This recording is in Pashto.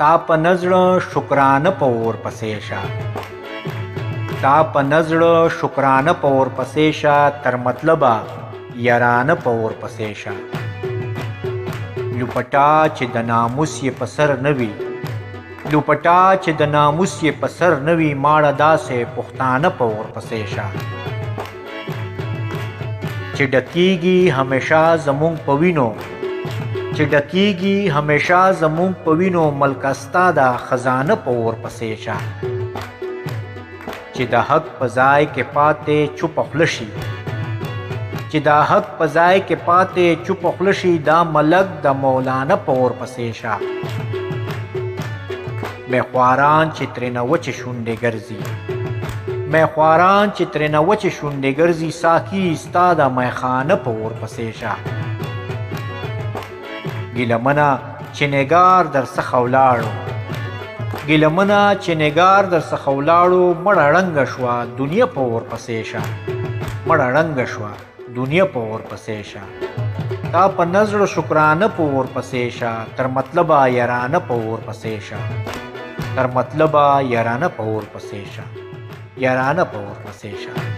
تا په نزړه شکرانه په اور پسې شه تا په نزړه شکرانه په اور پسې شه تر مطلبه یارانه په اور پسې شه لوپټا چې د ناموس یې په سر نه وي لوپټا چې د ناموس یې په سر نه وي ماړه داسې پښتانه په اور پسې شه چې ډکیږي همیشه زمونږ په وینو چې ډکیږي همیشه زمونږ په وینو ملکه ستا د خزانه په اور پسې شه چې د حق په ځای کې پاتې چوپه خوله شي چې د حق په ځای کې پاتې چوپه خوله شي دا ملک د مولانا په اور پسې شه میخواران چې ترېنه وچې شونډې ګرځي میخواران چې ترېنه وچې شونډې ګرځي ساقي ستا د میخانه په اور پسې شه ګیلمنه چې نګار درڅخه ولاړو ګیلمنه چې نګار درڅخه ولاړو مړه ړنګه شوه دنیا په اور پسې شه مړه ړنګه شوه دنیا په اور پسې شه تا په نزړه شکرانه په اور پسې شه تر مطلبه یارانه په اور پسې شه تر مطلبه یارانه په اور پسې شه یارانه په اور پسې شه